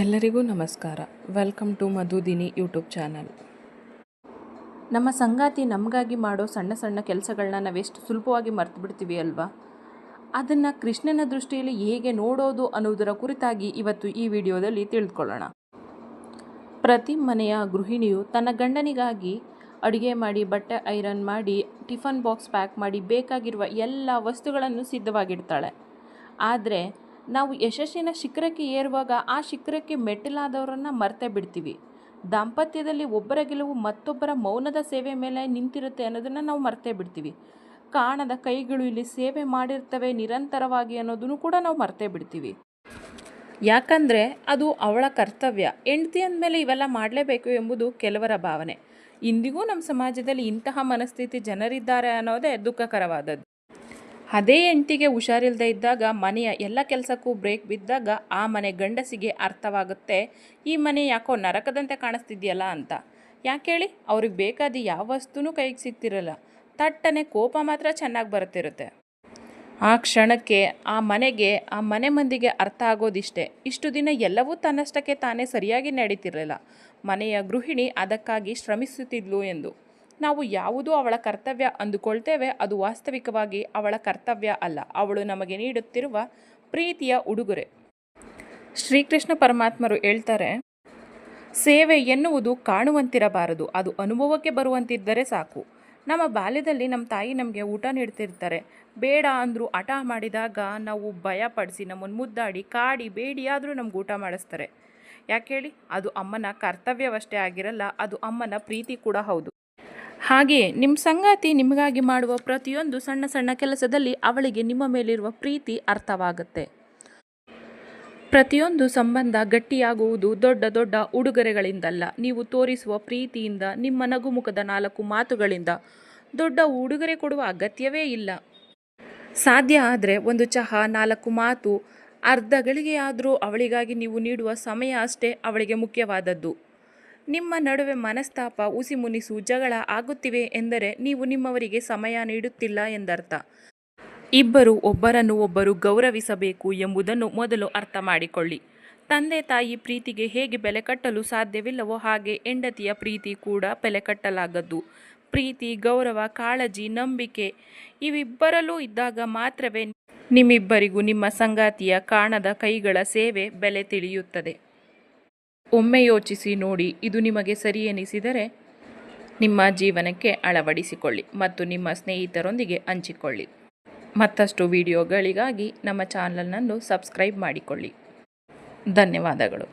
ಎಲ್ಲರಿಗೂ ನಮಸ್ಕಾರ. Welcome to Madhudini YouTube channel. ನಮ್ಮ ಸಂಗಾತಿ ನಮಗಾಗಿ ಮಾಡೋ ಸಣ್ಣ ಸಣ್ಣ ಕೆಲಸಗಳನ್ನ ನಾವೆಷ್ಟು ಸುಲಭವಾಗಿ ಮರ್ತು ಬಿಡ್ತೀವಿ ಅಲ್ವಾ? ಅದನ್ನು ಕೃಷ್ಣನ ದೃಷ್ಟಿಯಲ್ಲಿ ಹೇಗೆ ನೋಡೋದು ಅನ್ನೋದರ ಕುರಿತಾಗಿ ಇವತ್ತು ಈ ವಿಡಿಯೋದಲ್ಲಿ ತಿಳಿದುಕೊಳ್ಳೋಣ. ಪ್ರತಿ ಮನೆಯ ಗೃಹಿಣಿಯು ತನ್ನ ಗಂಡನಿಗಾಗಿ ಅಡುಗೆ ಮಾಡಿ, ಬಟ್ಟೆ ಐರನ್ ಮಾಡಿ, ಟಿಫನ್ ಬಾಕ್ಸ್ ಪ್ಯಾಕ್ ಮಾಡಿ, ಬೇಕಾಗಿರುವ ಎಲ್ಲ ವಸ್ತುಗಳನ್ನು ಸಿದ್ಧವಾಗಿಡ್ತಾಳೆ. ಆದರೆ ನಾವು ಯಶಸ್ಸಿನ ಶಿಖರಕ್ಕೆ ಏರುವಾಗ ಆ ಶಿಖರಕ್ಕೆ ಮೆಟ್ಟಿಲಾದವರನ್ನು ಮರ್ತೇ ಬಿಡ್ತೀವಿ. ದಾಂಪತ್ಯದಲ್ಲಿ ಒಬ್ಬರ ಗೆಲುವು ಮತ್ತೊಬ್ಬರ ಮೌನದ ಸೇವೆ ಮೇಲೆ ನಿಂತಿರುತ್ತೆ ಅನ್ನೋದನ್ನು ನಾವು ಮರ್ತೇ ಬಿಡ್ತೀವಿ. ಕಾಣದ ಕೈಗಳು ಇಲ್ಲಿ ಸೇವೆ ಮಾಡಿರ್ತವೆ ನಿರಂತರವಾಗಿ ಅನ್ನೋದನ್ನು ಕೂಡ ನಾವು ಮರ್ತೇ ಬಿಡ್ತೀವಿ. ಯಾಕಂದರೆ ಅದು ಅವಳ ಕರ್ತವ್ಯ. ಹೆಂಡತಿ ಅಂದಮೇಲೆ ಇವೆಲ್ಲ ಮಾಡಲೇಬೇಕು ಎಂಬುದು ಕೆಲವರ ಭಾವನೆ. ಇಂದಿಗೂ ನಮ್ಮ ಸಮಾಜದಲ್ಲಿ ಇಂತಹ ಮನಸ್ಥಿತಿ ಜನರಿದ್ದಾರೆ ಅನ್ನೋದೇ ದುಃಖಕರವಾದದ್ದು. ಅದೇ ಹೆಂಡತಿಗೆ ಹುಷಾರಿಲ್ಲದೆ ಇದ್ದಾಗ ಮನೆಯ ಎಲ್ಲ ಕೆಲಸಕ್ಕೂ ಬ್ರೇಕ್ ಬಿದ್ದಾಗ ಆ ಮನೆ ಗಂಡಸಿಗೆ ಅರ್ಥವಾಗುತ್ತೆ, ಈ ಮನೆ ಯಾಕೋ ನರಕದಂತೆ ಕಾಣಿಸ್ತಿದೆಯಲ್ಲ ಅಂತ. ಯಾಕೆ ಹೇಳಿ? ಅವ್ರಿಗೆ ಬೇಕಾದ ಯಾವ ವಸ್ತುನೂ ಕೈಗೆ ಸಿಗ್ತಿರಲ್ಲ. ತಟ್ಟನೆ ಕೋಪ ಮಾತ್ರ ಚೆನ್ನಾಗಿ ಬರುತ್ತಿರುತ್ತೆ. ಆ ಕ್ಷಣಕ್ಕೆ ಆ ಮನೆ ಮಂದಿಗೆ ಅರ್ಥ ಆಗೋದಿಷ್ಟೇ, ಇಷ್ಟು ದಿನ ಎಲ್ಲವೂ ತನ್ನಷ್ಟಕ್ಕೆ ತಾನೇ ಸರಿಯಾಗಿ ನಡೀತಿರಲಿಲ್ಲ, ಮನೆಯ ಗೃಹಿಣಿ ಅದಕ್ಕಾಗಿ ಶ್ರಮಿಸುತ್ತಿದ್ಲು ಎಂದು. ನಾವು ಯಾವುದು ಅವಳ ಕರ್ತವ್ಯ ಅಂದುಕೊಳ್ತೇವೆ, ಅದು ವಾಸ್ತವಿಕವಾಗಿ ಅವಳ ಕರ್ತವ್ಯ ಅಲ್ಲ, ಅವಳು ನಮಗೆ ನೀಡುತ್ತಿರುವ ಪ್ರೀತಿಯ ಉಡುಗೊರೆ. ಶ್ರೀಕೃಷ್ಣ ಪರಮಾತ್ಮರು ಹೇಳ್ತಾರೆ, ಸೇವೆ ಎನ್ನುವುದು ಕಾಣುವಂತಿರಬಾರದು, ಅದು ಅನುಭವಕ್ಕೆ ಬರುವಂತಿದ್ದರೆ ಸಾಕು. ನಮ್ಮ ಬಾಲ್ಯದಲ್ಲಿ ನಮ್ಮ ತಾಯಿ ನಮಗೆ ಊಟ ನೀಡ್ತಿರ್ತಾರೆ. ಬೇಡ ಅಂದರೂ ಹಠ ಮಾಡಿದಾಗ ನಾವು ಭಯಪಡಿಸಿ ನಮ್ಮನ್ನು ಮುದ್ದಾಡಿ ಕಾಡಿ ಬೇಡಿಯಾದರೂ ನಮ್ಗೆ ಊಟ ಮಾಡಿಸ್ತಾರೆ. ಯಾಕೆ ಹೇಳಿ? ಅದು ಅಮ್ಮನ ಕರ್ತವ್ಯವಷ್ಟೇ ಆಗಿರಲ್ಲ, ಅದು ಅಮ್ಮನ ಪ್ರೀತಿ ಕೂಡ ಹೌದು. ಹಾಗೆಯೇ ನಿಮ್ಮ ಸಂಗಾತಿ ನಿಮಗಾಗಿ ಮಾಡುವ ಪ್ರತಿಯೊಂದು ಸಣ್ಣ ಸಣ್ಣ ಕೆಲಸದಲ್ಲಿ ಅವಳಿಗೆ ನಿಮ್ಮ ಮೇಲಿರುವ ಪ್ರೀತಿ ಅರ್ಥವಾಗುತ್ತೆ. ಪ್ರತಿಯೊಂದು ಸಂಬಂಧ ಗಟ್ಟಿಯಾಗುವುದು ದೊಡ್ಡ ದೊಡ್ಡ ಉಡುಗೊರೆಗಳಿಂದಲ್ಲ, ನೀವು ತೋರಿಸುವ ಪ್ರೀತಿಯಿಂದ, ನಿಮ್ಮ ನಗುಮುಖದ 4 ಮಾತುಗಳಿಂದ. ದೊಡ್ಡ ಉಡುಗೊರೆ ಕೊಡುವ ಅಗತ್ಯವೇ ಇಲ್ಲ. ಸಾಧ್ಯ ಆದರೆ ಒಂದು ಚಹಾ, 4 ಮಾತು, ಅರ್ಧ ಗಳಿಗೆಯಾದರೂ ಅವಳಿಗಾಗಿ ನೀವು ನೀಡುವ ಸಮಯ ಅಷ್ಟೇ ಅವಳಿಗೆ ಮುಖ್ಯವಾದದ್ದು. ನಿಮ್ಮ ನಡುವೆ ಮನಸ್ತಾಪ, ಉಸಿಮುನಿಸು, ಜಗಳ ಆಗುತ್ತಿವೆ ಎಂದರೆ ನೀವು ನಿಮ್ಮವರಿಗೆ ಸಮಯ ನೀಡುತ್ತಿಲ್ಲ ಎಂದರ್ಥ. ಇಬ್ಬರು ಒಬ್ಬರನ್ನು ಒಬ್ಬರು ಗೌರವಿಸಬೇಕು ಎಂಬುದನ್ನು ಮೊದಲು ಅರ್ಥ ಮಾಡಿಕೊಳ್ಳಿ. ತಂದೆ ತಾಯಿ ಪ್ರೀತಿಗೆ ಹೇಗೆ ಬೆಲೆ ಕಟ್ಟಲು ಸಾಧ್ಯವಿಲ್ಲವೋ ಹಾಗೆ ಹೆಂಡತಿಯ ಪ್ರೀತಿ ಕೂಡ ಬೆಲೆ ಕಟ್ಟಲಾಗದ್ದು. ಪ್ರೀತಿ, ಗೌರವ, ಕಾಳಜಿ, ನಂಬಿಕೆ ಇವಿಬ್ಬರಲ್ಲೂ ಇದ್ದಾಗ ಮಾತ್ರವೇ ನಿಮ್ಮಿಬ್ಬರಿಗೂ ನಿಮ್ಮ ಸಂಗಾತಿಯ ಕಾಣದ ಕೈಗಳ ಸೇವೆ ಬೆಲೆ ತಿಳಿಯುತ್ತದೆ. ಒಮ್ಮೆ ಯೋಚಿಸಿ ನೋಡಿ, ಇದು ನಿಮಗೆ ಸರಿ ಎನಿಸಿದರೆ ನಿಮ್ಮ ಜೀವನಕ್ಕೆ ಅಳವಡಿಸಿಕೊಳ್ಳಿ ಮತ್ತು ನಿಮ್ಮ ಸ್ನೇಹಿತರೊಂದಿಗೆ ಹಂಚಿಕೊಳ್ಳಿ. ಮತ್ತಷ್ಟು ವಿಡಿಯೋಗಳಿಗಾಗಿ ನಮ್ಮ ಚಾನಲನ್ನು ಸಬ್ಸ್ಕ್ರೈಬ್ ಮಾಡಿಕೊಳ್ಳಿ. ಧನ್ಯವಾದಗಳು.